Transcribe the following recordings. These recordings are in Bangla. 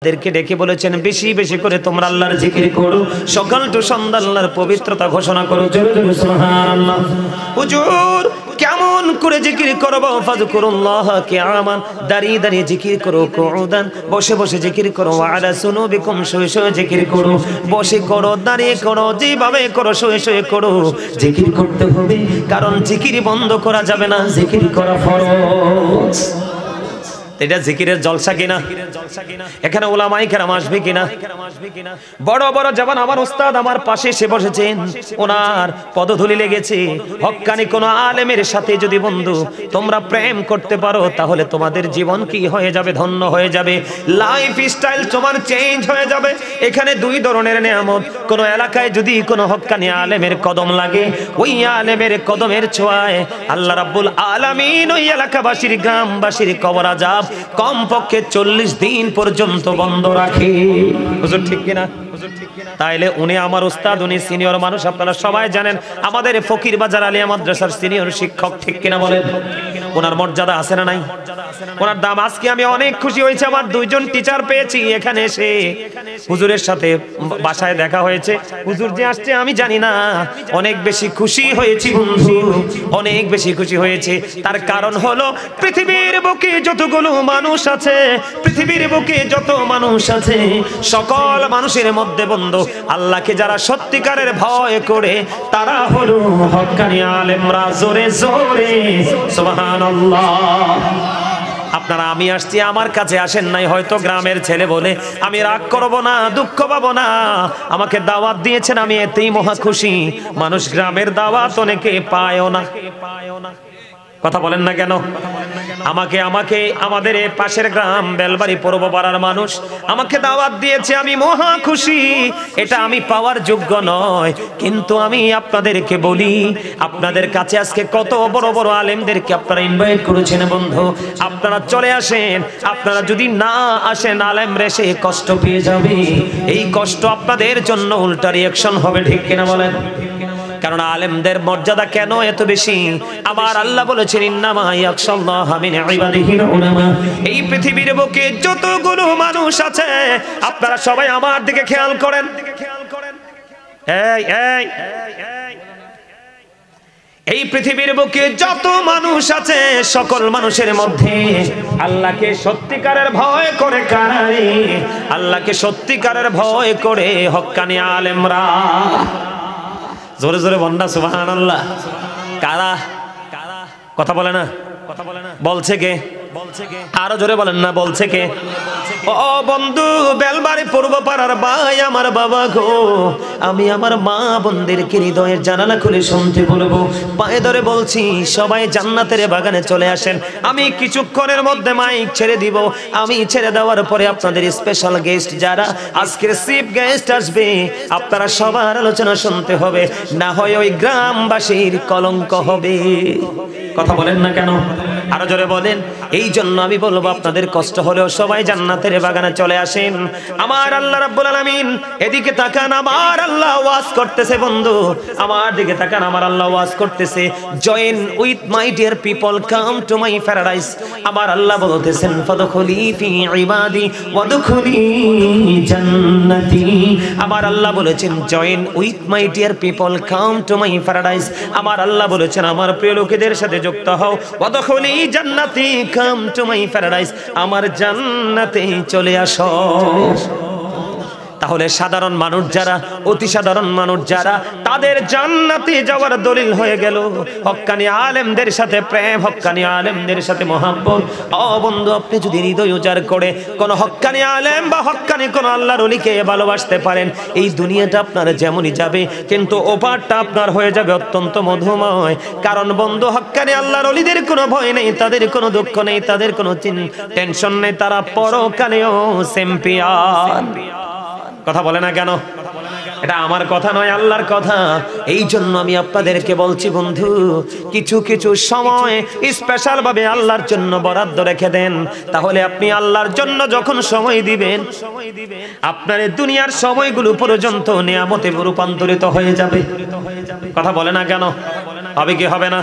দেরকে ডেকে বলেছেন বেশি বেশি করে তোমরা আল্লাহর জিকির করো, সকাল টু সন্ধ্যা আল্লাহর পবিত্রতা ঘোষণা করো। জোরে জোরে সুবহানাল্লাহ। হুজুর কেমন করে জিকির করব? ফাযকুরুল্লাহ কিয়ামান, দাঁড়িয়ে দাঁড়িয়ে জিকির করো, কুউদান বসে বসে জিকির করো, আলা সুনুবিকুম শুয়ে শুয়ে জিকির করো, বসে করো দাঁড়িয়ে করো যেভাবে করো শুয়ে শুয়ে করো, জিকির করতে হবে। কারণ জিকির বন্ধ করা যাবে না, জিকির করা ফরজ। এটা জিকিরের জলসা কিনা? এখানে উলামায়ে কেরাম আসবে কিনা? বড় বড় জবান আমার উস্তাদ আমার পাশে এসে বসেছেন, ওনার পদধূলি লেগেছে। হক্কানি কোন আলেমের সাথে যদি বন্ধু তোমরা প্রেম করতে পারো তাহলে তোমাদের জীবন কি হয়ে যাবে? ধন্য হয়ে যাবে, লাইফ স্টাইল তোমার চেঞ্জ হয়ে যাবে। এখানে দুই ধরনের নিয়ামত। কোন এলাকায় যদি কোন হক্কানি আলেমের কদম লাগে, ওই আলেমের কদমের ছোঁয়ায় আল্লাহ রাব্বুল আলামিন ওই এলাকাবাসীর গ্রামবাসীর কবর আযাব কমপক্ষে 40 দিন পর্যন্ত বন্ধ রাখে। হুজুর ঠিক কিনা? তাইলে উনি আমার উস্তাদ, উনি সিনিয়র মানুষ, আপনারা সবাই জানেন, আমাদের ফকিরবাজার আলিয়া মাদ্রাসার সিনিয়র শিক্ষক, ঠিক কিনা বলেন? ওনার মর্যাদা আছে না নাই? ওনার দাম। আজকে আমি অনেক খুশি হয়েছি, আমার দুইজন টিচার পেয়েছি এখানে এসে। হুজুরের সাথে বাসায় দেখা হয়েছে, হুজুর যে আসছে আমি জানি না, অনেক বেশি খুশি হয়েছি বন্ধু, অনেক বেশি খুশি হয়েছে। তার কারণ হলো পৃথিবীর বুকে যতগুলো মানুষ আছে, পৃথিবীর বুকে যত মানুষ আছে, সকল মানুষের মধ্যে বন্ধু আল্লাহকে যারা সত্যিকারের ভয় করে তারা হলো হক্কানি আলেমরা। জোরে জোরে সুবহানাল্লাহ। আপনারা আমি আসছি, আমার কাছে আসেন নাই, হয়তো গ্রামের ছেলে বলে আমি রাগ করব না, দুঃখ পাবো না। আমাকে দাওয়াত দিয়েছেন, আমি এতেই মহা খুশি। মানুষ গ্রামের দাওয়াত অনেকে পায়ও না। কথা বলেন না কেন? আমাকে আমাদের এই পাশের গ্রাম বেলবাড়ি পূর্বপাড়ার মানুষ আমাকে দাওয়াত দিয়েছে, আমি মহা খুশি। এটা আমি পাওয়ার যোগ্য নয়, কিন্তু আমি আপনাদেরকে বলি, আপনাদের কাছে আজকে কত বড় বড় আলেমদেরকে আপনারা ইনভাইট করেছেন বন্ধু, আপনারা চলে আসেন। আপনারা যদি না আসেন আলেম রেসে কষ্ট পেয়ে যাবে, এই কষ্ট আপনাদের জন্য উল্টা রিঅ্যাকশন হবে, ঠিক কিনা বলেন? কারণ আলেমদের মর্যাদা কেন এত বেশি? আমার আল্লাহ বলেছেন ইন্নামা ইয়াখশাল্লাহা মিন ইবাদিহিল উলামা। এই পৃথিবীর বুকে যতগুলো মানুষ আছে আপনারা সবাই আমার দিকে খেয়াল করেন। এই পৃথিবীর বুকে যত মানুষ আছে সকল মানুষের মধ্যে আল্লাহকে সত্যিকারের ভয় করে কারা? আল্লাহকে সত্যিকারের ভয় করে হক্কানি আলেমরা। জোরে জোরে বন্ডা সুবহানাল্লাহ। কারা? কথা বলে না? বলছে কে? আরো জোরে বলেন না, বলছে কে? ও বন্ধু বেলবাড়ি পূর্বপাড়ার ভাই আমার বাবা গো, আমি আমার মা বোনদেরকে হৃদয়ের জানালা খুলে শুনতে বলবো, পায়ে ধরে বলছি সবাই জান্নাতের বাগানে চলে আসেন। আমি কিছুক্ষণের মধ্যে মাইক ছেড়ে দিব, আমি ছেড়ে দেওয়ার পরে আপনাদের স্পেশাল গেস্ট যারা আজকের চিফ গেস্ট আসবে আপনারা সবার আলোচনা শুনতে হবে, না হয় ওই গ্রামবাসীর কলঙ্ক হবে। কথা বলেন না কেন? আরো জোরে বলেন। এই জন্য আমি বলবো আপনাদের কষ্ট হলেও সবাই জান্নাতের বাগানে চলে আসেন। আমার আল্লাহ রাব্বুল আলামিন এদিকে তাকান, আমার আল্লাহ ওয়াজ করতেছে বন্ধু, আমার দিকে তাকান, আমার আল্লাহ ওয়াজ করতেছে, join with my dear people, come to my paradise. আমার আল্লাহ বলতেছেন ফাদখুলি ফি ইবাদি ওয়াদখুলি জান্নাতি। আমার আল্লাহ বলেছেন join with my dear people, come to my paradise. আমার আল্লাহ বলেছেন আমার প্রিয় লোকেদের সাথে যুক্ত হও, ওয়াদখুলি জান্নাতি, কাম টু মাই প্যারাডাইস, আমার জান্নাতে চলে আসো। তাহলে সাধারণ মানুষ যারা, অতি সাধারণ মানুষ যারা, তাদের জান্নাতে যাওয়ার দলিল হয়ে গেল হক্কানি আলেমদের সাথে প্রেম, হক্কানি আলেমদের সাথে মহব্বত। ও বন্ধু আপনি যদি হৃদয় উজাড় করে কোন হক্কানি আলেম বা হক্কানি কোন আল্লাহর ওলিকে ভালোবাসতে পারেন, এই দুনিয়াটা আপনার যেমনই যাবে কিন্তু ওপারটা আপনার হয়ে যাবে অত্যন্ত মধুময়। কারণ বন্ধু হক্কানি আল্লাহর ওলিদের কোনো ভয় নেই, তাদের কোনো দুঃখ নেই, তাদের কোনো টেনশন নেই, তারা পরকালেও চ্যাম্পিয়ন। কথা বলে না কেন? এটা আমার কথা নয়, আল্লাহর কথা। এই জন্য আমি আপনাদেরকে বলছি বন্ধু, কিছু কিছু সময় স্পেশাল ভাবে আল্লাহর জন্য বরাদ্দ রেখে দেন, তাহলে আপনি আল্লাহর জন্য যখন সময় দিবেন আপনার দুনিয়ার সময়গুলো পর্যন্ত নিয়ামতে রূপান্তরিত হয়ে যাবে। কথা বলে না কেন? হবে কি হবে না?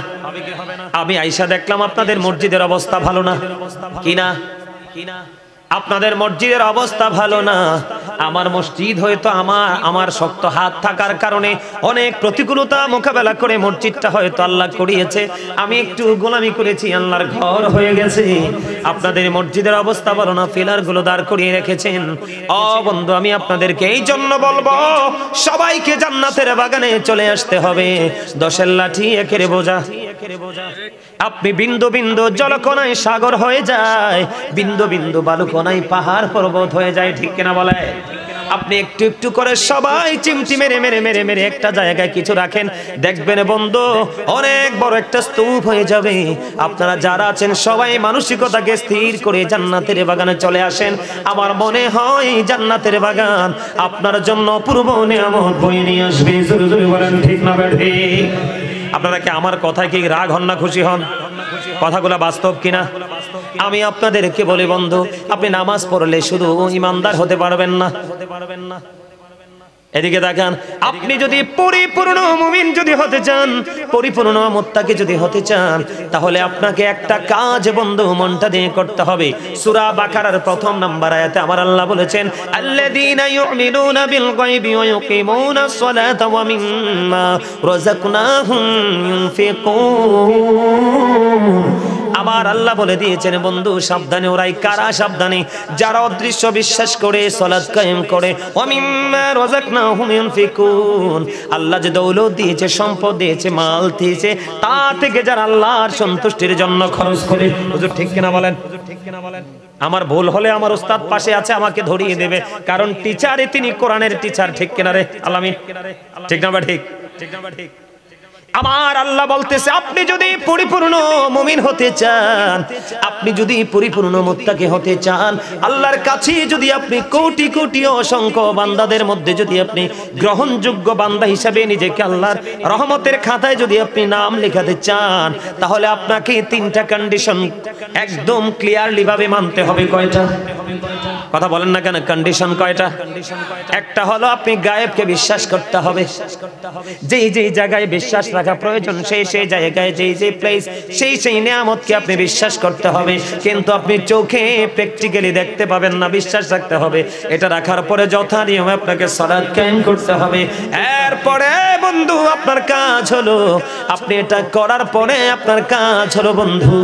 আমি আয়েশা দেখলাম আপনাদের মসজিদের অবস্থা ভালো না, কিনা? আপনাদের মসজিদের অবস্থা ভালো না। আমার মসজিদ হয়তো আমার শক্ত হাত থাকার কারণে অনেক প্রতিকূলতা মোকাবেলা করে মসজিদটা হয়তো আল্লাহ করিয়েছে। আমি একটু গোলামি করেছি, আল্লাহর ঘর হয়ে গেছে। আপনাদের মসজিদের অবস্থা ভালো না, পিলারগুলো দাঁড় করিয়ে রেখেছেন। ও বন্ধু, আমি আপনাদেরকে এই জন্য বলবো, সবাইকে জান্নাতের বাগানে চলে আসতে হবে। 10-এর লাঠি 1-এর বোঝা। আপনি বিন্দু বিন্দু জলকণায় সাগর হয়ে যায়, বিন্দু বিন্দু বালুকণায় পাহাড় পর্বত হয়ে যায়, ঠিক কিনা বলে? আপনি একটু একটু করে সবাই চিমটি মেরে মেরে মেরে মেরে একটা জায়গায় কিছু রাখেন, দেখবেন বন্ধু অনেক বড় একটা স্তূপ হয়ে যাবে। আপনারা যারা আছেন সবাই মানসিকতাকে স্থির করে জান্নাতের বাগানে চলে আসেন। আমার মনে হয় জান্নাতের বাগান আপনার জন্য পূর্ব নিয়ামত বয়ে নিয়ে আসবে। জোরে জোরে বলেন ঠিক না ঠিক? আপনারা কি আমার কথায় কি রাগ হন না খুশি হন? কথাগুলো বাস্তব কিনা? আমি আপনাদেরকে বলি বন্ধু, আপনি নামাজ পড়লে শুধু ইমানদার হতে পারবেন না। এদিকে দেখেন, আপনি যদি পরিপূর্ণ মুমিন যদি হতে চান, পরিপূর্ণ মুত্তাকি যদি হতে চান, তাহলে আপনাকে একটা কাজ বন্ধু মনটা দিয়ে করতে হবে। সূরা বাকারার 1 নম্বর আয়াতে আমার আল্লাহ বলেছেন, আল্লাযীনা ইউমিনুনা বিল গায়বি ওয়া ইউকিমুনাস সালাতা ওয়া মিম্মা রাযাকনাহুম ইউনফিকুন। আমার আল্লাহ বলে দিয়েছেন বন্ধু, সাবধানে ওরাই কারা? সাবধানে যারা অদৃশ্য বিশ্বাস করে সালাত কায়েম করে, ওয়া মিম্মা রাযাকনাহুম ইউনফিকুন। আল্লাহ যে দৌলত দিয়েছে, সম্পদ দিয়েছে, মাল দিয়েছে, তা থেকে যারা আল্লাহর সন্তুষ্টির জন্য খরচ করে। হুজুর ঠিক কিনা বলেন? আমার ভুল হলে আমার ওস্তাদ পাশে আছে, আমাকে ধরিয়ে দেবে, কারণ টিচারে তিনি কোরআনের টিচার, ঠিক কিনা রে আলামিন? ঠিক না বা ঠিক? আমার আল্লাহ বলতেছে, আপনি যদি পরিপূর্ণ মুমিন হতে চান, আপনি যদি পরিপূর্ণ মুত্তাকি হতে চান, আল্লাহর কাছে যদি আপনি কোটি কোটি অসংখ্য বান্দাদের মধ্যে যদি আপনি গ্রহণযোগ্য বান্দা হিসাবে নিজেকে আল্লাহর রহমতের খাতায় যদি আপনি নাম লেখাতে চান, তাহলে আপনাকে 3টা কন্ডিশন একদম ক্লিয়ারলি ভাবে মানতে হবে। কয়টা? কথা বলেন না কেন? কন্ডিশন কয়টা? একটা হলো আপনি গায়েবকে বিশ্বাস করতে হবে। যেই যেই জায়গায় বিশ্বাস রাখা প্রয়োজন, সেই সেই জায়গায় যেই যেই প্লেস, সেই সেই নিয়ামতকে আপনি বিশ্বাস করতে হবে। কিন্তু আপনি চোখে প্র্যাকটিক্যালি দেখতে পাবেন না, বিশ্বাস রাখতে হবে। এটা রাখার পরে যথা নিয়মে আপনাকে সালাত কায়েম করতে হবে। এরপরে বন্ধু আপনার কাজ হলো, আপনি এটা করার পরে আপনার কাজ হলো বন্ধু,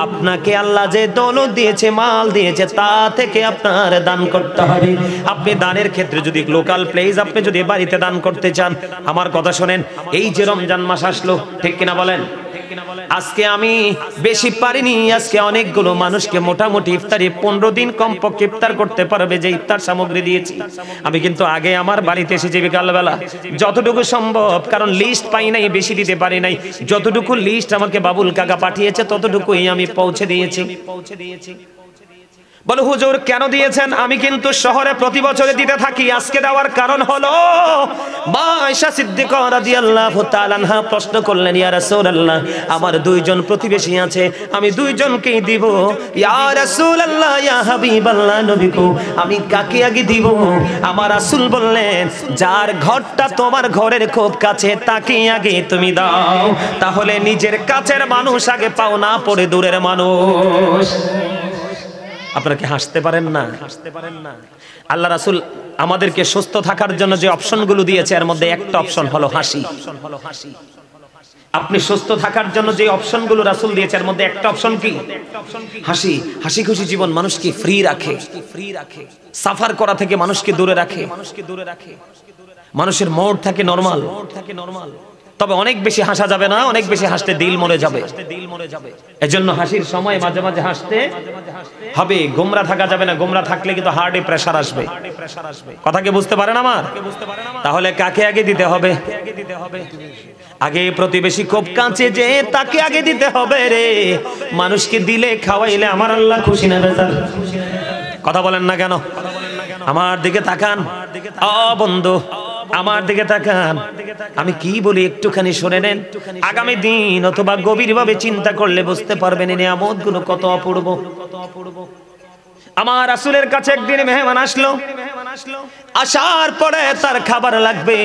আপনাকে আল্লাহ যে দৌলত দিয়েছে, মাল দিয়েছে, তা থেকে আপনার দান করতে হবে। আপনি দানের ক্ষেত্রে যদি লোকাল প্লেস, আপনি যদি বাড়িতে দান করতে চান, আমার কথা শোনেন, এই যে রমজান মাস আসলো, ঠিক কিনা বলেন? আজকে আমি বেশি পারিনি, আজকে অনেকগুলো মানুষকে মোটামুটি ইফতারি 15 দিন কমপক্ষে ইফতার করতে পারবে যে ইফতার সামগ্রী দিয়েছি। আমি কিন্তু আগে আমার বাড়িতে এসেছি বিকালবেলা, যতটুকু সম্ভব, কারণ লিস্ট পাই নাই, বেশি দিতে পারি নাই, যতটুকু লিস্ট আমাকে বাবুল কাকা পাঠিয়েছে ততটুকুই আমি পৌঁছে দিয়েছি। বলো হুজুর কেন দিয়েছেন? আমি কিন্তু শহরে প্রতি বছরে দিতে থাকি। আজকে দেওয়ার কারণ হলো, মা আয়েশা সিদ্দিকা রাদিয়াল্লাহু তাআলা আনহা প্রশ্ন করলেন, ইয়া রাসূলুল্লাহ, আমার 2 জন প্রতিবেশী আছে, আমি 2 জনকেই দিব। ইয়া রাসূলুল্লাহ, ইয়া হাবিবাল্লাহ, নবী গো, আমি কাকে আগে দিব? আমার রাসূল বললেন, যার ঘরটা তোমার ঘরের খুব কাছে তাকে আগে তুমি দাও, তাহলে নিজের কাছের মানুষ আগে পাও না, পরে দূরের মানুষ। আপনারা কি হাসতে পারেন না? আল্লাহ রাসূল আমাদেরকে সুস্থ থাকার জন্য যে অপশনগুলো দিয়েছে, এর মধ্যে একটা অপশন হলো হাসি। আপনি সুস্থ থাকার জন্য যে অপশনগুলো রাসূল দিয়েছে, এর মধ্যে একটা অপশন কি? হাসি। হাসি খুশি জীবন মানুষকে ফ্রি রাখে, সাফার করা থেকে মানুষকে দূরে রাখে, মানুষের মোড থাকে নরমাল। তবে অনেক বেশি হাসা যাবে না, অনেক বেশি হাসতে দিল মরে যাবে। এজন্য হাসির সময় মাঝে মাঝে হাসতে হবে, গোমরা থাকা যাবে না। গোমরা থাকলে কিন্তু হার্টে প্রেসার আসবে। কথা কি বুঝতে পারেন আমার? তাহলে কাকে আগে দিতে হবে? আগে প্রতিবেশী খুব কাছে যে তাকে আগে দিতে হবে রে। মানুষকে দিলে খাওয়াইলে আমার আল্লাহ খুশি না বেজার? কথা বলেন না কেন? আমার দিকে তাকান, বন্ধু আমার দিকে তাকান, আমি কি বলি একটুখানি শুনে নেন। আগামী দিন অথবা গভীরভাবে চিন্তা করলে বুঝতে পারবেন এই নিয়ামতগুলো কত অপূর্ব। আমার রাসূলের কাছে একদিন মেহমান আসলো, আসার পরে তার খাবার লাগবে।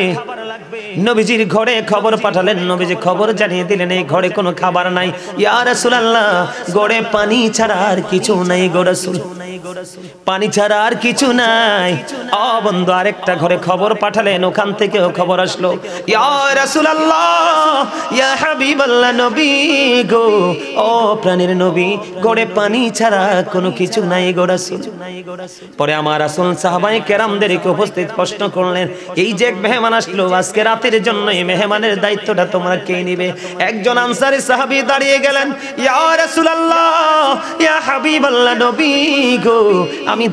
নবীজির ঘরে খবর পাঠালেন, নবীজি খবর জানিয়ে দিলেন এই ঘরে কোনো খাবার নাই। ইয়া রাসূলুল্লাহ, ঘরে পানি ছাড়া আর কিছু নাই গো রাসূল, পানি ছাড়া আর কিছু নাই। ও বন্ধু, আরেকটা ঘরে খবর পাঠালেন, ওখান থেকেও খবর আসলো, ইয়া রাসূলুল্লাহ, ইয়া হাবিবাল্লাহ, নবী গো, ও প্রাণের নবী, ঘরে পানি ছাড়া কোনো কিছু নাই গো রাসূল। পরে আমার রাসূল সাহাবায়ে কেরামদেরকে উপস্থিত প্রশ্ন করলেন, এই যে মেহমান আসলো আজকে রাতের জন্য, এই মেহমানের দায়িত্বটা তোমরা কে নিবে? একজন আনসারী সাহাবী দাঁড়িয়ে গেলেন, ইয়া রাসূলুল্লাহ, ইয়া হাবিবাল্লাহ, নবী গো, আমি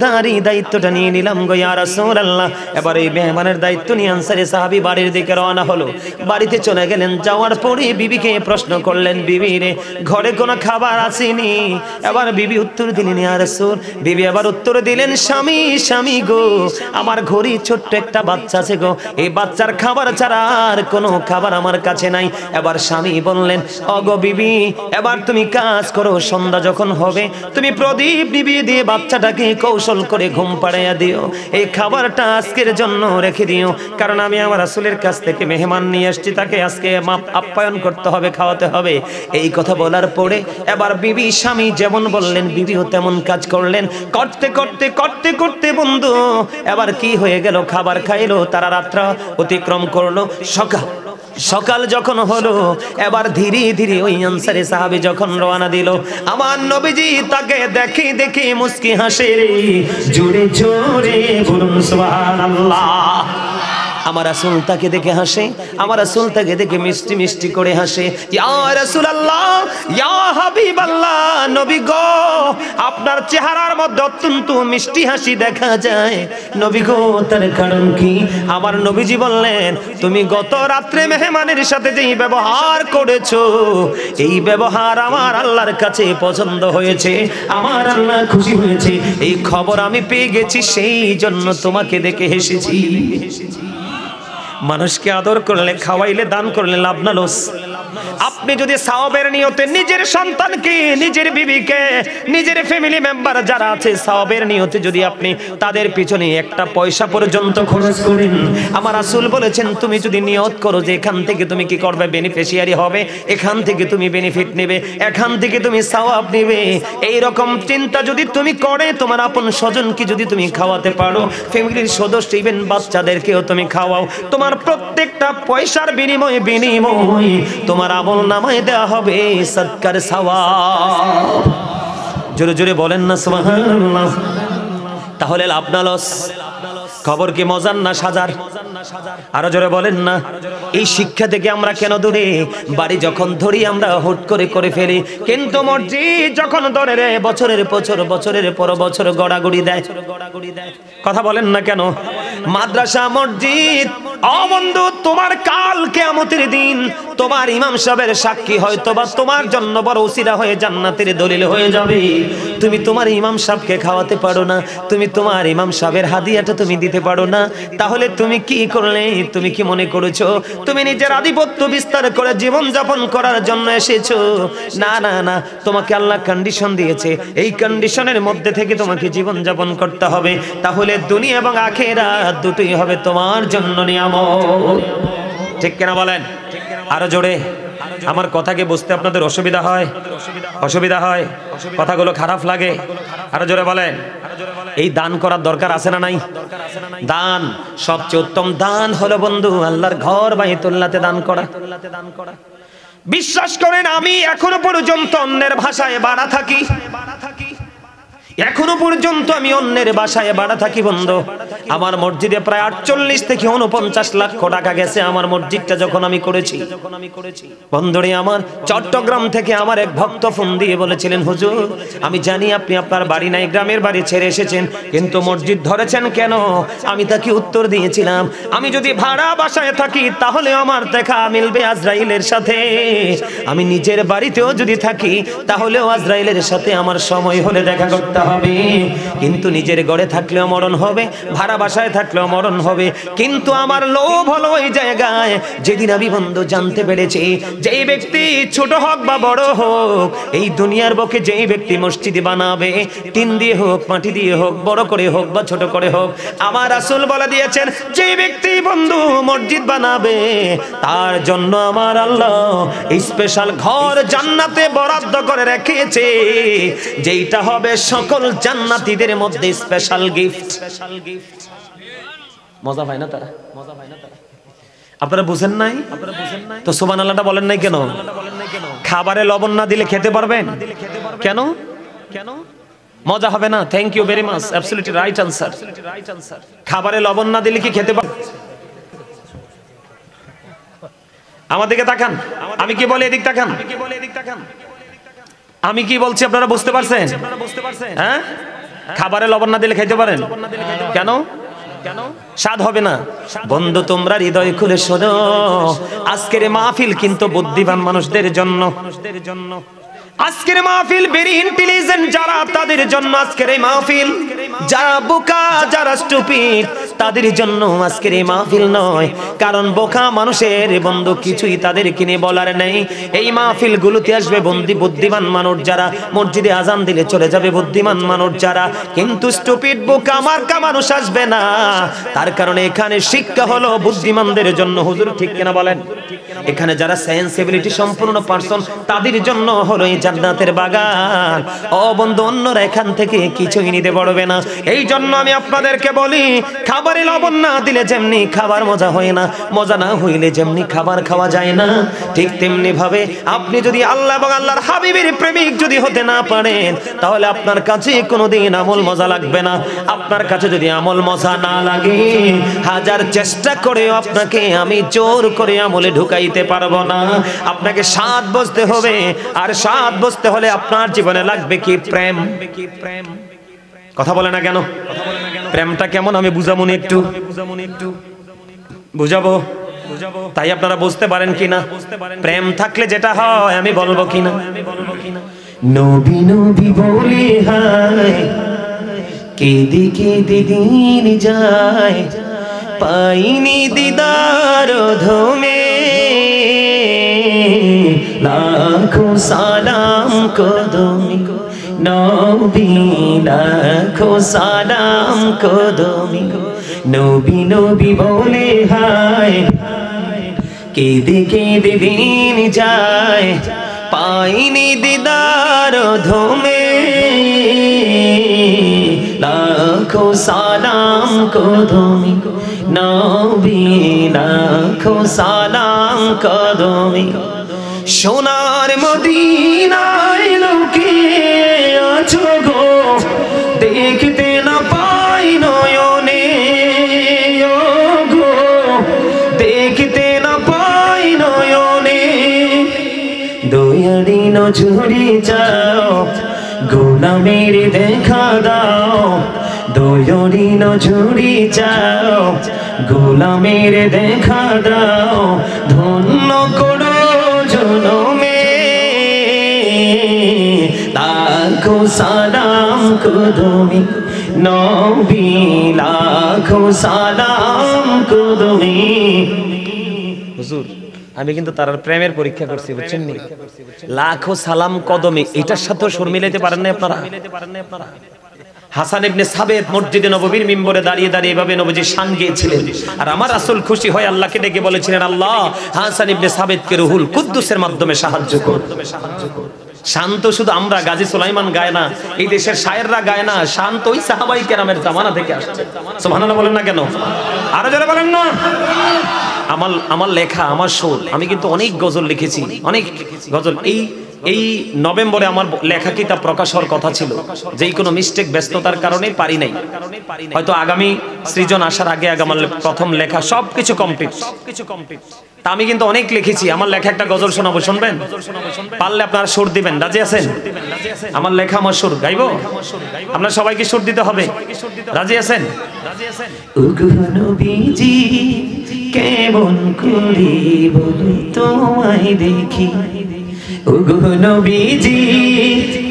দায়িত্বটা নিয়ে নিলাম গো ইয়া রাসূলুল্লাহ। এবার এই মেহমানের দায়িত্ব নিয়ে আনসারী সাহাবী বাড়ির দিকে রওনা হলো। বাড়িতে চলে গেলেন, যাওয়ার পরে বিবিকে প্রশ্ন করলেন, বিবি রে, ঘরে কোনো খাবার আসেনি? এবার বিবি উত্তর দিলেন, ইয়া রাসূল, বিবি আবার উত্তর দিলেন, স্বামী স্বামী গো, আমার ঘরে ছোট্ট একটা বাচ্চা আছে গো, এই বাচ্চার খাবার ছাড়া আর কোনো খাবার আমার কাছে নাই। এবার স্বামী বললেন, ওগো বিবি, এবার তুমি কাজ করো, সন্ধ্যা যখন হবে তুমি প্রদীপ নিভিয়ে দিয়ে বাচ্চাটাকে কৌশল করে ঘুম পাড়াইয়া দিও, এই খাবারটা আজকের জন্য রেখে দিও, কারণ আমি আমার রাসূলের কাছ থেকে মেহমান নিয়ে আসছি, তাকে আজকে আপ্যায়ন করতে হবে, খাওয়াতে হবে। এই কথা বলার পরে এবার বিবি স্বামী যেমন বললেন বিবিও তেমন কাজ করলেন। করতে করতে করতে করতে বন্ধু এবার কি হয়ে গেল, খাবার খাইলো, তারা রাত্র অতিক্রম করলো। সকাল যখন হলো, এবার ধীরে ধীরে ওই আনসারী সাহাবী যখন রওনা দিল, আমার নবীজি তাকে দেখে দেখে মুস্কি হাসে রে, জোরে জোরে বলুন সুবহানাল্লাহ। আমার রাসূল তাকে দেখে হাসে, আমার রাসূল তাকে দেখে মিষ্টি মিষ্টি করে হাসে, ইয়া রাসূলুল্লাহ, ইয়া হাবিবাল্লাহ, নবী গো, আপনার চেহারার মধ্যে অত্যন্ত মিষ্টি হাসি দেখা যায়, নবী গো, তার কারণ কি? আমার নবীজি বললেন, তুমি গত রাত্রে মেহমানের সাথে যেই ব্যবহার করেছো, এই ব্যবহার আমার আল্লাহর কাছে পছন্দ হয়েছে, আমার আল্লাহ খুশি হয়েছে, এই খবর আমি পেয়ে গেছি, সেই জন্য তোমাকে দেখে হেসেছি। মানুষকে আদর করলে, খাওয়াইলে, দান করলে লাভ না লস? আপনি যদি সওয়াবের নিয়তে নিজের সন্তানকে, নিজের বিবিকে, নিজের ফ্যামিলি মেম্বার যারা আছে, সওয়াবের নিয়তে যদি আপনি তাদের পিছনে একটা পয়সা পর্যন্ত খরচ করেন, আমার রাসূল বলেছেন, তুমি যদি নিয়ত করো যে এখান থেকে তুমি কি করবে, বেনিফিশিয়ারি হবে, এখান থেকে তুমি বেনিফিট নেবে, এখান থেকে তুমি সওয়াব নেবে, এই রকম চিন্তা যদি তুমি করে, তোমার আপন স্বজনকে যদি তুমি খাওয়াতে পারো, ফ্যামিলির সদস্য ইভেন বাচ্চাদেরকেও তুমি খাওয়াও, তোমার প্রত্যেকটা পয়সার বিনিময়ে তোমার আমল নামায় দেওয়া হবে সদকার সওয়াব। জোরে জোরে বলেন না সুবহানাল্লাহ। তাহলে লাভ না লস? খবর কি মজার না সাজার? আরো জোরে বলেন না। এই শিক্ষা থেকে আমরা কেন দূরে? বাড়ি যখন ধরি আমরা হুট করে ফেলি, কিন্তু মসজিদ যখন ধরে রে বছরের পর বছর গড়াগড়ি দেয়। কথা বলেন না কেন? মাদ্রাসা, মসজিদ, ও বন্ধু, তোমার কাল কিয়ামতের দিন তোমার ইমাম সাহেবের সাক্ষী হয়তো বা তোমার জন্য বড় ওসিলা হয়ে জান্নাতের দলিল হয়ে যাবে। তুমি তোমার ইমাম সাহেবকে খাওয়াতে পারো না, তুমি তোমার ইমাম সাহেবের হাদিয়াটা তুমি দিতে পারো না, তাহলে তুমি কি করলে? তুমি কি মনে করেছো তুমি নিজের আধিপত্য বিস্তার করে জীবন যাপন করার জন্য এসেছো? না না না, তোমাকে আল্লাহ কন্ডিশন দিয়েছে, এই কন্ডিশনের মধ্যে থেকে তোমাকে জীবন যাপন করতে হবে, তাহলে দুনিয়া এবং আখিরাত দুটোই হবে তোমার জন্য নিয়ামত। ঠিক কিনা বলেন? আরো জোরে। আমার কথাকে বুঝতে আপনাদের অসুবিধা হয়? অসুবিধা হয়? কথাগুলো খারাপ লাগে? আরো জোরে বলেন। এই দান করার দরকার আছে না নাই? দান, সবচেয়ে উত্তম দান হলো বন্ধু আল্লাহর ঘর বাইতুল্লাহতে দান করা। বিশ্বাস করেন, আমি এখনো পর্যন্ত অন্যের ভাষায় বাড়া থাকি, এখনো পর্যন্ত আমি অন্যের বাসায় ভাড়া থাকি বন্ধু। আমার মসজিদে প্রায় 48 থেকে 49 লক্ষ টাকা গেছে আমার মসজিদটা যখন আমি করেছি। বন্ধুরে আমার, চট্টগ্রাম থেকে আমার এক ভক্ত ফোন দিয়ে বলেছিলেন, হুজুর আমি জানি আপনি আপনার বাড়ি নাই, গ্রামের বাড়ি ছেড়ে এসেছেন, কিন্তু মসজিদ ধরেছেন কেন? আমি তাকে উত্তর দিয়েছিলাম, আমি যদি ভাড়া বাসায় থাকি তাহলে আমার দেখা মিলবে আজরাইলের সাথে, আমি নিজের বাড়িতেও যদি থাকি তাহলেও আজরাইলের সাথে আমার সময় হলে দেখা করতে হবে, কিন্তু নিজের ঘরে থাকলেও মরণ হবে, ভাড়া বাসায় থাকলেও মরণ হবে। কিন্তু আমার লোভ হলো ওই জায়গায় যেদিন আমি বন্ধু জানতে পেরেছি যেই ব্যক্তি ছোট হোক বা বড় হোক, এই দুনিয়ার বুকে যেই ব্যক্তি মসজিদ বানাবে, টিন দিয়ে হোক, মাটি দিয়ে হোক, বড় করে হোক বা ছোট করে হোক, আমার রাসূল বলে দিয়েছেন যেই ব্যক্তি বন্ধু মসজিদ বানাবে তার জন্য আমার আল্লাহ স্পেশাল ঘর জান্নাতে বরাদ্দ করে রেখেছে, যেইটা হবে সকল জান্নাতীদের মধ্যে স্পেশাল গিফট। মজা পায় না তারা? আপনারা বুঝেন নাই? তো সুবহানাল্লাহটা বলেন নাই কেন? খাবারে লবণ না দিলে খেতে পারবেন কেন? মজা হবে না? Thank you very much, absolutely right answer. খাবারে লবণ না দিলে কি খেতে পারবেন? আমার দিকে তাকান, আমি কি বলি এদিক তাকান। আমি কি বলছি আপনারা বুঝতে পারছেন? হ্যাঁ, খাবারে লবণ না দিলে খেতে পারেন কেন? স্বাদ হবে না? বন্ধু তোমরা হৃদয় খুলে শোনো, আজকের মাহফিল কিন্তু বুদ্ধিমান মানুষদের জন্য। আজকের মাহফিল ভেরি ইন্টেলিজেন্ট যারা, তাদের জন্য আজকের এই মাহফিল। যারা বোকা, যারা স্টুপিড, তাদের জন্য আজকের এই মাহফিল নয়। কারণ বোকা মানুষের বন্ধু কিছুই তাদের কিনে বলার নেই। এই মাহফিল গুলোতে আসবে বুদ্ধিমান মানুষ যারা, মসজিদে আজান দিলে চলে যাবে বুদ্ধিমান মানুষ যারা, কিন্তু স্টুপিড বোকা মার্কা মানুষ আসবে না। তার কারণে এখানে শিক্ষা হলো বুদ্ধিমানদের জন্য। হুজুর ঠিক কিনা বলেন? এখানে যারা সেন্সিবিলিটি সম্পূর্ণ পারসন তাদের জন্য হলো এই জান্নাতের বাগান। ও বন্ধু, অন্যরা এখান থেকে কিছুই নিতে পারবে না। এই জন্য আমি আপনাদেরকে বলি, খাবারে লবণ না দিলে যেমনি খাবার মজা হয় না, মজা না হইলে যেমনি খাবার খাওয়া যায় না, ঠিক তেমনি ভাবে আপনি যদি আল্লাহ এবং আল্লাহর হাবিবের প্রেমিক যদি হতে না পারেন, তাহলে আপনার কাছে কোনোদিন আমল মজা লাগবে না। আপনার কাছে যদি আমল মজা না লাগে, হাজার চেষ্টা করেও আপনাকে আমি জোর করে আমলে ঢুকাইতে পারবো না। আপনাকে স্বাদ বুঝতে হবে, আর স্বাদ বুঝতে হলে আপনার জীবনে লাগবে কি? প্রেম। কথা বলে না কেন? প্রেমটা কেমন আমি বুঝাবো না, একটু বুঝাবো, তাই আপনারা বুঝতে পারেন কিনা? প্রেম থাকলে যেটা হয় আমি বলবো কিনা? নবী নবী বলে হায়, কেঁদে কেঁদে দিন যায়, পাইনি দিদার ধমে, লাখো সালাম কদমি নবী, লাখো সালাম কদমি। নবী নবী বলে হায়, কেঁদে কেঁদে দিন যায়, পাইনি দিদার ধমে, লাখো সালাম কদমি নবী, লাখো সালাম কদমি। সোনার মদিনায় লোকে আছো গো, দেখতে না পাই নয়নে গো, দেখতে না পাই নয়নে, দয়ারি নজরে যাও, গোলামের দেখা দাও, দয়ারি নজরে যাও, গোলামের দেখা দাও, ধন্য করো জনমে, লাখো সালাম কদমি নবী, লাখো সালাম কদমি। হুজুর আমি কিন্তু তার প্রেমের পরীক্ষা করছি, বুঝছেন নি? লাখো সালাম কদমি, এটার সাথে সুর মিলাইতে পারেন না আপনারা? হাসান ইবনে সাবেত মসজিদে নববীর মিম্বরে দাঁড়িয়ে দাঁড়িয়ে এভাবে নবীজি শান গেয়েছিলেন, আর আমার রাসূল খুশি হয়ে আল্লাহকে ডেকে বলেছিলেন, আল্লাহ হাসান ইবনে সাবেতকে রুহুল কুদ্দুসের মাধ্যমে সাহায্য কর। শান্ত শুধু আমরা গাজী সুলাইমান গায় না, এই দেশের শায়েররা গায় না, শান্ত ওই সাহাবাই কেরামের জামানা থেকে আসছে। সুবহানাল্লাহ বলেন না কেন? আরো জোরে বলেন না? আমার লেখা, আমার সুর, আমি কিন্তু অনেক গজল লিখেছি, অনেক গজল। এই নভেম্বরে আমার লেখা কিতাব প্রকাশ হওয়ার কথা ছিল, যেই কোনো মিস্টেক ব্যস্ততার কারণে পারি নাই। হয়তো আগামী সৃজন আসার আগে আমার প্রথম লেখা সবকিছু কমপ্লিট। তা আমি কিন্তু অনেক লিখেছি। আমার লেখা একটা গজল শোনাবো, শুনবেন? পারলে আপনারা সুর দিবেন, রাজি আছেন? আমার লেখা আমার সুর গাইবো, আপনারা সবাইকে সুর দিতে হবে, রাজি আছেন? ওগো নবীজি কেমন করে বলি তোমায় দেখি, ওগো নবীজি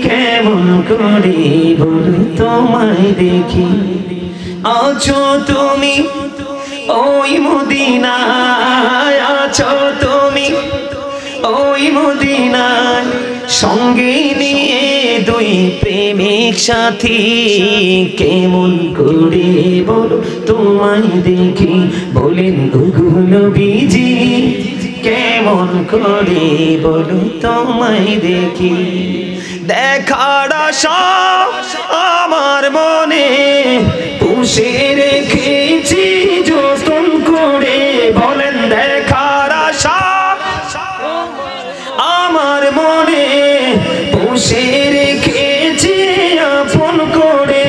কেমন করে বলি তোমায় দেখি, আছো তুমি ওই মদিনায়, আছো তুমি ওই মদিনায়, সঙ্গে নিয়ে দুই প্রেমিক সাথী। কেমন করে বলো তোমায় দেখি, বলেন ওগো নবীজি, কেমন করে বলো তোমায় দেখি। দেখার আশা আমার মনে পুষে রেখেছি যতন করে, বলেন দেখার আশা আমার মনে পুষে রেখেছি আপন করে।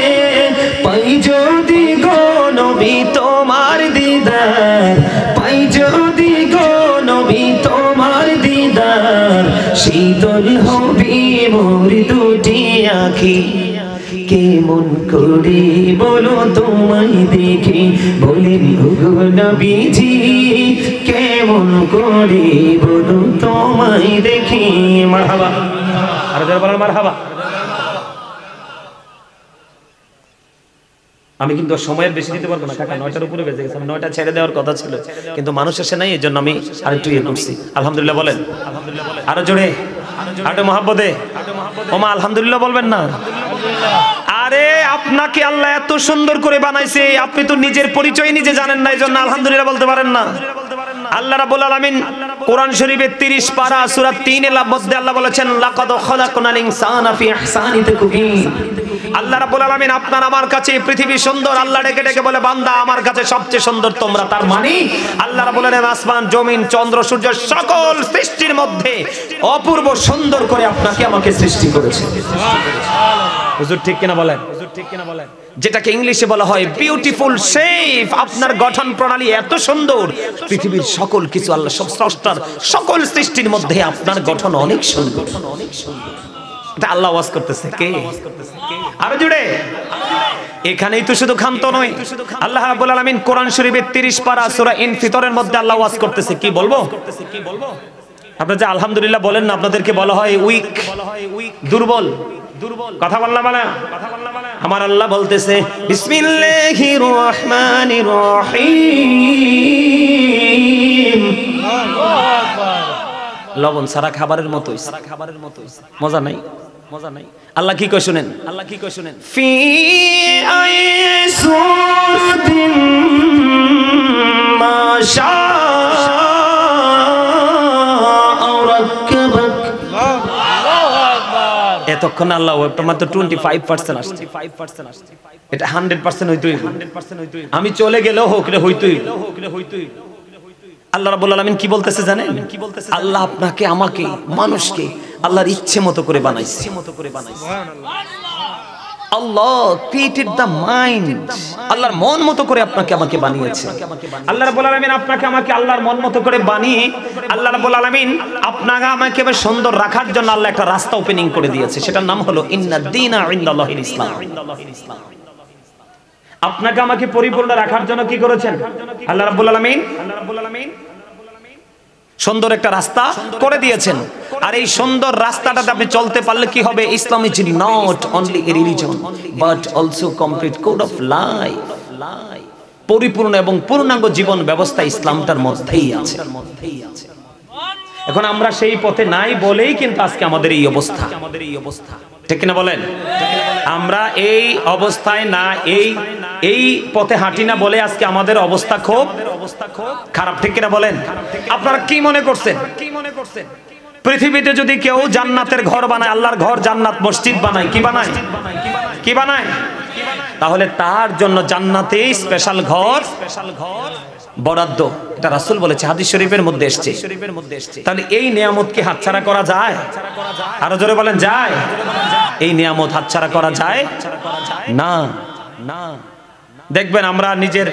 পাই যদি গো নবী তোমার দিদার, পাই যদি গো নবী তোমার দিদার, শীতল হবে মোর দুটি আঁখি। কেমন করে বলো তোমায় দেখি, বলেন ওগো নবীজি, কেমন করে বলো তোমায় দেখি। মারহাবা, আর যারা বলেন মারহাবা। আমি কিন্তু সময়ের বেশি দিতে পারবো না কাকা, 9টার উপরে বেজে গেছে। আমি 9টা ছেড়ে দেওয়ার কথা ছিল, কিন্তু মানুষ এসে নাই, এই জন্য আমি আরেকটু ইয়ে করছি। আলহামদুলিল্লাহ বলেন, আরো জোরে, আরো মহাব্বতে। ওমা আলহামদুলিল্লাহ বলবেন না? আরে আপনাকে আল্লাহ এত সুন্দর করে বানাইছে, আপনি তো নিজের পরিচয় নিজে জানেন না, এই জন্য আলহামদুলিল্লাহ বলতে পারেন না। আল্লাহ রাব্বুল আলামিন কোরআন শরীফের 30 পারা সূরা 3 এর মধ্যে আল্লাহ বলেছেন, লাকাদ খালাকনাল ইনসানা ফি ইহসানি তাকওয়িম। আল্লাহ রাব্বুল আলামিন আপনার আমার কাছে পৃথিবী সুন্দর, আল্লাহ ডেকে ডেকে বলে বান্দা আমার কাছে সবচেয়ে সুন্দর তোমরা। তার মানে আল্লাহ রাব্বুল আলামিন আসমান, জমিন, চন্দ্র, সূর্য সকল সৃষ্টির মধ্যে অপূর্ব সুন্দর করে আপনাকে আমাকে সৃষ্টি করেছে। হুজুর ঠিক কিনা বলেন? হুজুর ঠিক কিনা বলেন? যেটাকে ইংলিশে বলা হয় বিউটিফুল শেপ। আপনার গঠন প্রণালী এত সুন্দর, পৃথিবীর সকল কিছু আল্লাহ স্রষ্টার সকল সৃষ্টির মধ্যে আপনার গঠন অনেক সুন্দর, অনেক সুন্দর। এটা আল্লাহ ওয়াজ করতেছে, কে? আরো জুড়ে। এখানেই তো শুধু ক্ষান্ত নয়, আল্লাহ রাব্বুল আলামিন কোরআন শরীফের 30 পারা সূরা ইনফিতরের মধ্যে আল্লাহ ওয়াজ করতেছে, কি বলবো? আপনারা যে আলহামদুলিল্লাহ বলেন না, আপনাদেরকে বলা হয় উইক, দুর্বল, কথা বললাম না? আমার আল্লাহ বলতেছে বিসমিল্লাহির রহমানির রহিম। লবণ সারা খাবারের মতো, মজা নাই, মজা নাই। আল্লাহ কি কয় শুনেন, আল্লাহ কি কয় শুনেন। ফি আইসুদিন মাশা এতক্ষণ আল্লাহ মাত্র 25% আসছে, এটা 100% হইতই। আমি চলে গেলেও হোক রে হইতই। আল্লাহ রাব্বুল আলামিন কি বলতেছে জানেন? আল্লাহ আপনাকে, আমাকে, মানুষকে আল্লাহর ইচ্ছে মতো করে বানাইছে। আল্লাহ ক্রিয়েটেড দ্য মাইন্ড, আল্লাহর মন মতো করে আপনাকে আমাকে বানিয়েছে। আল্লাহ রাব্বুল আলামিন আপনাকে আমাকে আল্লাহর মন মতো করে বানিয়ে আল্লাহ রাব্বুল আলামিন আপনাকে আমাকে সুন্দর রাখার জন্য আল্লাহ একটা রাস্তা ওপেনিং করে দিয়েছে, সেটার নাম হলো ইন্নাদ দীনা ইনদাল্লাহিল ইসলাম। আপনাকে আমাকে পরিপূর্ণ রাখার জন্য কি করেছেন আল্লাহ রাব্বুল আলামিন? সুন্দর একটা রাস্তা করে দিয়েছেন। আর এই সুন্দর রাস্তাটাতে আপনি চলতে পারলে কি হবে? Islam is not only a religion but also complete code of life. পরিপূর্ণ এবং পূর্ণাঙ্গ জীবন ব্যবস্থা ইসলামটার মধ্যেই আছে। এখন আমরা সেই পথে নাই বলেই কিন্তু আজকে আমাদের এই অবস্থা, ঠিক কিনা বলেন? আমরা এই অবস্থায় না, এই পথে হাঁটি না বলে আজকে আমাদের অবস্থা খুব খারাপ, ঠিক কিনা বলেন? আপনারা কি মনে করছেন? পৃথিবীতে যদি কেউ জান্নাতের ঘর বানায়, আল্লাহর ঘর, জান্নাত, মসজিদ বানায়, কি বানায়? কি বানায়? তাহলে তার জন্য জান্নাতে স্পেশাল ঘর বরাদ্দ, এটা রাসূল বলেছে, হাদিস শরীফের মধ্যে এসেছে। তাহলে এই নিয়ামত কি হাতছাড়া করা যায়? আরো জোরে বলেন, যায়? এই নিয়ামত হাতছাড়া করা যায় না, না। দেখবেন আমরা নিজের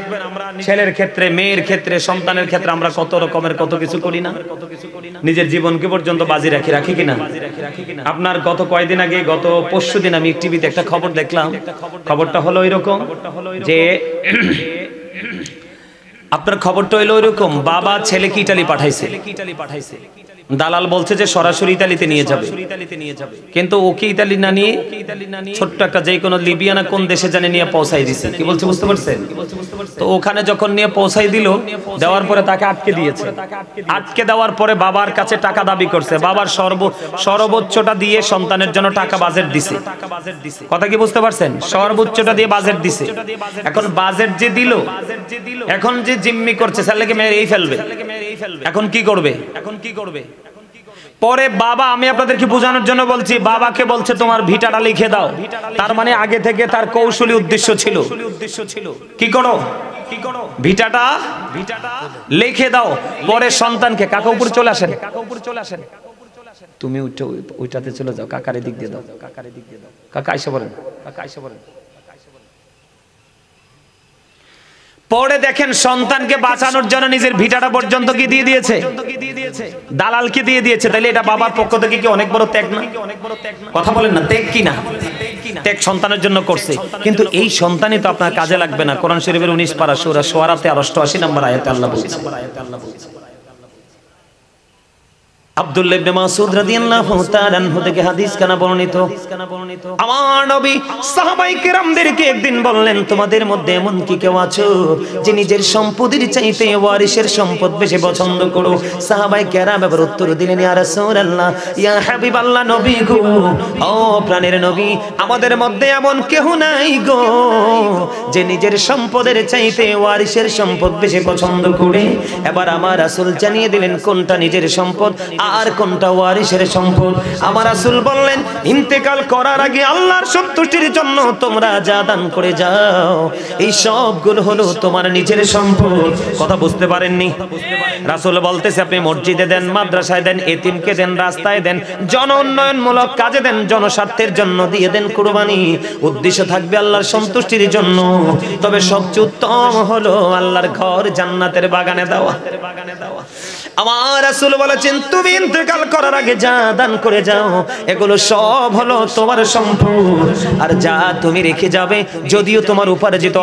ছেলের ক্ষেত্রে, মেয়ের ক্ষেত্রে, সন্তানের ক্ষেত্রে আমরা কত রকমের কত কিছু করি না? নিজের জীবনকে পর্যন্ত বাজি রাখি কিনা? আপনার গত কয়েকদিন আগে, গত পরশুদিন আমি টিভিতে একটা খবর দেখলাম। খবরটা হলো এরকম যে আপনার খবরটা হলো এরকম, বাবা ছেলেকে ইটালি পাঠাইছে। দালাল বলছে যে সরাসরি ইতালিতে নিয়ে যাবে, কিন্তু ওকে ইতালি না নিয়ে ছোট্ট একটা যে কোনো লিবিয়া না কোন দেশে জানে নিয়ে পৌঁছাই দিছে। কি বলছে বুঝতে পারছেন? তো ওখানে যখন নিয়ে পৌঁছাই দিল, দেওয়ার পরে তাকে আটকে দিয়েছে। আটকে দেওয়ার পরে বাবার কাছে টাকা দাবি করছে, বাবার সর্বোচ্চটা দিয়ে সন্তানের জন্য টাকা বাজেট দিছে। কথা কি বুঝতে পারছেন? সর্বোচ্চটা দিয়ে বাজেট দিছে। এখন বাজেট যে দিল, এখন যে জিম্মি করছে ছেলেকে মেরেই ফেলবে। এখন কি করবে? পরে বাবা, আমি আপনাদেরকে বোঝানোর জন্য বলছি, বাবাকে বলছে তোমার ভিটাটা লিখে দাও। তার মানে আগে থেকে তার কৌশলী উদ্দেশ্য ছিল, কি করো ভিটাটা লিখে দাও। পরে সন্তানকে, কাকা উপরে চলে আসেন, তুমি ওইটাতে চলে যাও, কাকারে দিক দিয়ে দাও, কাকা আইসা বলেন। পরে দেখেন সন্তানকে বাঁচানোর জন্য নিজের ভিটাটা পর্যন্ত কি দিয়ে দিয়েছে, দালালকে দিয়ে দিয়েছে। তাইলে এটা বাবার পক্ষ থেকে কি অনেক বড় ত্যাগ না? কথা বলেন না, ত্যাগ কি না? ত্যাগ সন্তানের জন্য করছে। কিন্তু এই সন্তানই তো আপনার কাজে লাগবে না। কোরআন শরীফের 19 পারা সূরা শুআরাতে 88 নম্বর আয়াতে আল্লাহ বলছে। আব্দুল্লাহ ইবনে মাসউদ রাদিয়াল্লাহু তাআলা আনহু থেকে হাদিস কানা বর্ণিত, আমার নবী সাহাবায়ে কেরামদেরকে একদিন বললেন, তোমাদের মধ্যে এমন কি কেউ আছো যে নিজের সম্পদের চাইতে ওয়ারিসের সম্পদ বেশি পছন্দ করো? সাহাবায়ে কেরাম এবার উত্তর দিলেন, ইয়া রাসূলুল্লাহ, ইয়া হাবিবাল্লাহ, নবী গো, ও প্রাণের নবী, আমাদের মধ্যে এমন কেউ নাই গো যে নিজের সম্পদের চাইতে ওয়ারিসের সম্পদ বেশি পছন্দ করে। এবার আমার রাসূল জানিয়ে দিলেন কোনটা নিজের সম্পদ আর কোনটা ওয়ারিসের সম্পদ। আমার রাসূল বললেন, ইন্তেকাল করার আগে আল্লাহর সন্তুষ্টির জন্য তোমরা যা দান করে যাও, এই সবগুলো হলো তোমার নিজের সম্পদ। কথা বুঝতে পারেননি? রাসূল বলতেছে, আপনি মসজিদে দেন, মাদ্রাসায় দেন, এতিমকে দেন, রাস্তায় দেন, জন উন্নয়নমূলক কাজে দেন, জনস্বার্থের জন্য দিয়ে দেন কুরবানি, উদ্দেশ্য থাকবে আল্লাহর সন্তুষ্টির জন্য। তবে সবচেয়ে উত্তম হলো আল্লাহর ঘর জান্নাতের বাগানে দেওয়া। আমার রাসূল বলেছেন, তুমি ইন্তেকাল করার আগে যা দান করে যাও, এগুলো সব হলো তোমার সম্পদ। আর যা তুমি রেখে যাবে, যদিও তোমার উপার্জিত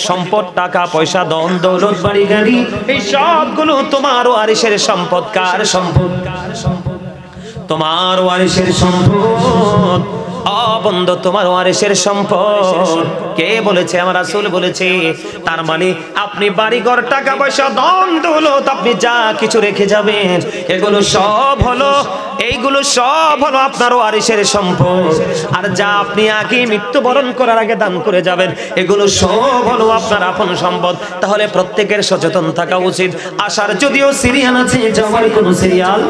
সম্পদ, টাকা পয়সা, ধন দৌলত, বাড়ি গাড়ি, এই সবগুলো তোমার ওয়ারিসের সম্পদ। কার সম্পদ? তোমার ওয়ারিসের সম্পদ। বন্ধু, তোমার ওয়ারিসের সম্পদ। কে বলেছে? আমার রাসূল বলেছে। তার মানে আপনি বাড়ি ঘর, টাকা পয়সা, ধন দৌলত, আপনি যা কিছু রেখে যাবেন, এইগুলো সব হলো আপনার ওয়ারিসের সম্পদ। আর যা আপনি আগে মৃত্যুবরণ করার আগে দান করে যাবেন, এগুলো সব হলো আপনার আপন সম্পদ। তাহলে প্রত্যেকের সচেতন থাকা উচিত। আসার যদিও সিরিয়াল আছে, যাওয়ার কোনো সিরিয়াল।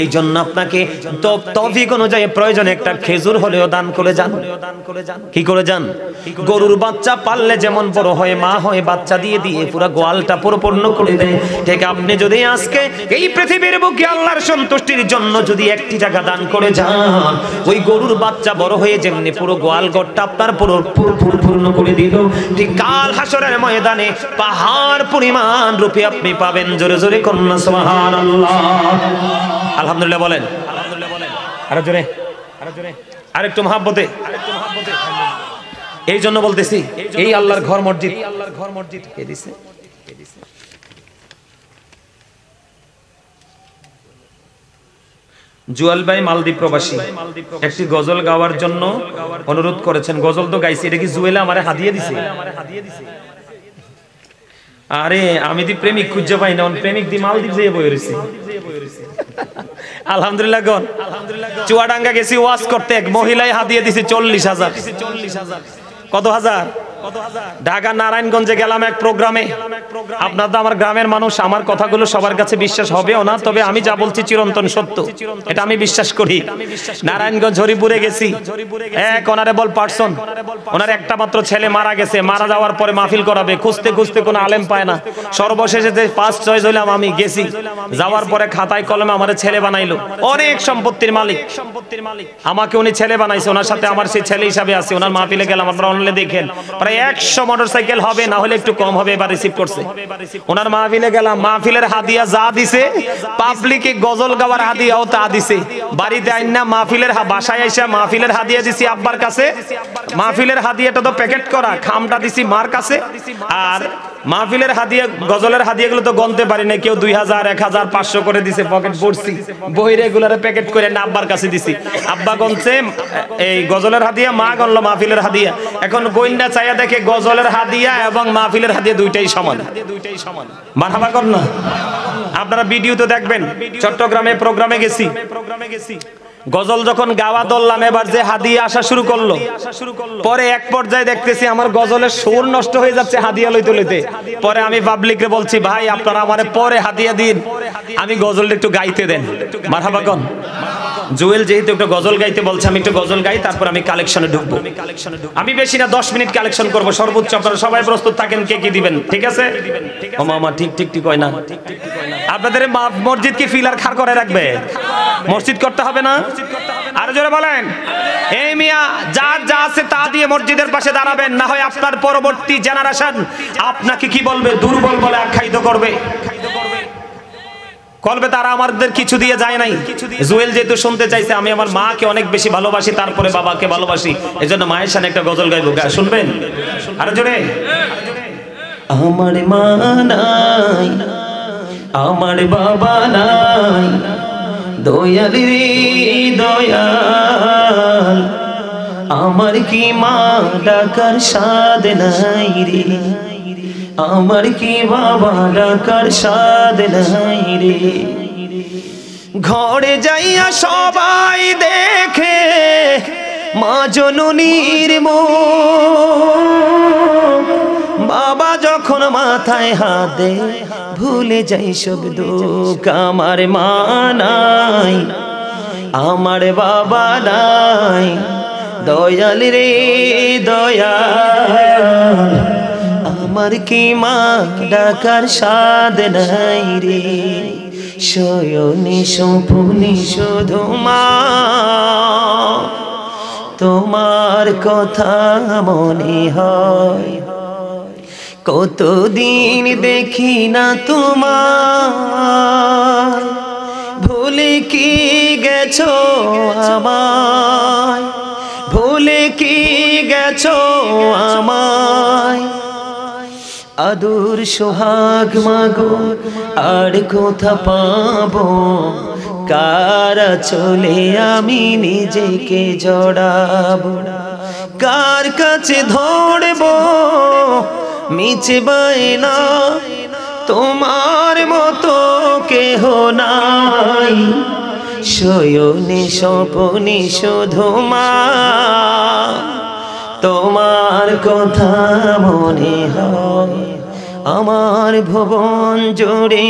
এই জন্য আপনাকে তৌফিক অনুযায়ী প্রয়োজনে একটা খেজুর হলেও দান করে যান। কি করে যান? গরুর বাচ্চা পাললে যেমন বড় হয়, মা হয়, বাচ্চা দিয়ে দিয়ে পুরো গোয়ালটা পরিপূর্ণ করে দেয়, ঠিক আপনি যদি আজকে এই পৃথিবীর বুকে আল্লাহর সন্তুষ্টির জন্য যদি 1টি টাকা দান করে যান, ওই গরুর বাচ্চা বড় হয়ে যেমনি পুরো গোয়াল ঘরটা আপনার পূর্ণ করে দিল, ঠিক কাল হাসরের ময়দানে পাহাড় পরিমাণ রূপে আপনি পাবেন। জোরে জোরে কন্যা সুবহানাল্লাহ, আলহামদুলিল্লাহ বলেন। আরো জোরে, আরেকটু মহব্বতে। এই জন্য বলতেছি, এই আল্লাহর ঘর মসজিদ কে দিছে? জুয়াল ভাই মালদ্বীপ প্রবাসী, একটি গজল গাওয়ার জন্য অনুরোধ করেছেন। গজল তো গাইছি, এটা কি জুয়েলা আমারে হাদিয়া দিছে? আরে আমি দি প্রেমিক খুঁজে পাই না, প্রেমিক দি মালদ্বীপ যেয়ে বই রয়েছে। আলহামদুলিল্লাহ গন। চুয়াডাঙ্গা গেছি ওয়াজ করতে, এক মহিলায় হাদিয়া দিছে 40,000। কত হাজার? ঢাকা নারায়ণগঞ্জে গেলাম এক প্রোগ্রামে। আপনার তো আমার গ্রামের মানুষ, আমার কথাগুলো সবার কাছে বিশ্বাস হবেও না, তবে আমি যা বলছি চিরন্তন সত্য, এটা আমি বিশ্বাস করি। নারায়ণগঞ্জ হরিপুরে গেছি, এক অনারেবল পারসন, ওনার একটা মাত্র ছেলে মারা গেছে। মারা যাওয়ার পরে মাহফিল করাবে, খুঁজতে খুঁজতে কোনো আলেম পায় না। সর্বশেষে যে ফার্স্ট চয়েস হইলাম আমি, গেছি। যাওয়ার পরে খাতায় কলমে আমার ছেলে বানাইলো, অনেক সম্পত্তির মালিক। আমাকে উনি ছেলে বানাইছে, ওনার সাথে আমার সেই ছেলে হিসাবে আছে। ওনার মাহফিলে গেলাম, আপনারা অনলাইনে দেখেন, প্রায় 100 মোটরসাইকেল হবে, না হলে একটু কম হবে। এবার রিসিভ করছে। ওনার মাহফিলে গেলাম, মাহফিলের হাদিয়া যা দিছে, পাবলিকে গজল গাওয়ার হাদিয়াও তা দিছে। বাড়িতে আইনা মাহফিলের বাসায় আইসা মাহফিলের হাদিয়া দিছি আব্বার কাছে। মাহফিলের হাদিয়াটা তো প্যাকেট করা, খামটা দিছি মার কাছে। আর মাহফিলের হাদিয়া গজলের হাদিয়াগুলো তো গনতে পারি না, কেউ 2000 1000 500 করে দিছে, পকেট ভরছি, বই রেগুলারে প্যাকেট করে না আব্বার কাছে দিছি, আব্বা গনছে এই গজলের হাদিয়া, মা গনলো মাহফিলের হাদিয়া। এখন বইন্ডা চাইয়া দেখে গজলের হাদিয়া এবং মাহফিলের হাদিয়া দুইটাই সমান। মারহাবা কর না। আপনারা ভিডিও তো দেখবেন, চট্টগ্রামে প্রোগ্রামে গেছি, গজল যখন গাওয়া ধরলাম, এবার যে হাদিয়া আসা শুরু করলো, পরে এক পর্যায়ে দেখতেছি আমার গজলের সুর নষ্ট হয়ে যাচ্ছে হাদিয়া লইতে লইতে। পরে আমি পাবলিকরে বলছি, ভাই আপনারা আমারে পরে হাদিয়া দিন, আমি গজলটা একটু গাইতে দেন। মারহাবা কোন জুয়েল যেহেতু একটু গজল গাইতে বলছে, আমি একটু গজল গাই, তারপর আমি কালেকশনে ঢুকবো। আমি বেশি না 10 মিনিট কালেকশন করব সর্বোচ্চ। আপনারা সবাই প্রস্তুত থাকেন, কে কি দিবেন, ঠিক আছে? ও মামা ঠিক ঠিক ঠিক হয় না, আপনাদের মসজিদ কি ফিলার খার করে রাখবে? মসজিদ করতে হবে না? আরো জোরে বলেন। এই মিয়া, যার যা আছে তা দিয়ে মসজিদের পাশে দাঁড়াবেন, না হয় আপনার পরবর্তী জেনারেশন আপনাকে কি বলবে, দুর্বল বলে আখ্যায়িত করবে। কলবে তারা আমাদের কিছু দিয়ে যায় নাই। জুয়েল যেহেতু শুনতে চাইছে, আমি আমার মাকে অনেক বেশি ভালোবাসি, তারপরে বাবাকে ভালোবাসি, এজন্য মায়ের সামনে একটা গজল গাইবো। শুনবেন? আরো জোরে। আমার মা নাই, আমার বাবা নাই, দয়াল রে দয়াল, আমার কি মা ডাকার সাদ নাই রে, আমার কি বাবা ডাকার সাদ নাই রে। ঘরে যাইয়া সবাই দেখে মা জননীর মুখ, বাবা যখন মাথায় হাত দে ভুলে যাই সব দুঃখ। আমার মা নাই, আমার বাবা নাই, দয়াল রে দয়াল, আমার কি মা ডাকার সাদ নাই রে। শয়নে স্বপ্নে শুধু মা তোমার কথা মনে হয়, কতদিন দেখি না তোমার, ভুলে কি গেছো আমায়, ভুলে কি গেছো আমায়। আদর সোহাগ মাগো আর কোথা পাবো, কারা চলে আমি নিজেকে জড়াবো, কার কাছে ধরবো মিছে বায়না, তোমার মতো কেহ নাই। শয়নে স্বপ্নে শুধু মা তোমার কথা মনে হয়। আমার ভুবন জুড়ে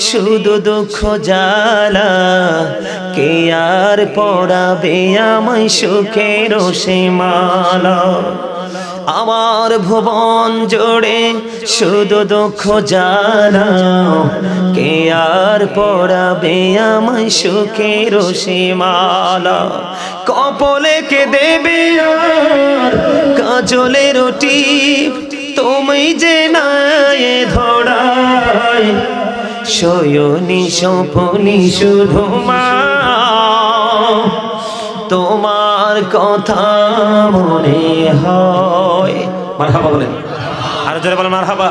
শুধু দুঃখ জ্বালা, কে আর পড়াবে আমায় সুখের সীমালা। আমার ভুবন জুড়ে শুধু দুঃখ জ্বালা, কে আর পড়াবে আমায় সুখের সীমালা। কপলে কে দেবে আর কাজলের টিপ, তুমি যে নাই ধরায়। শয়নি স্বপ্নি শুধু মা তোমার কথা মনে হয়। মারহাবা বলেন, আর জোরে বলেন মারহাবা।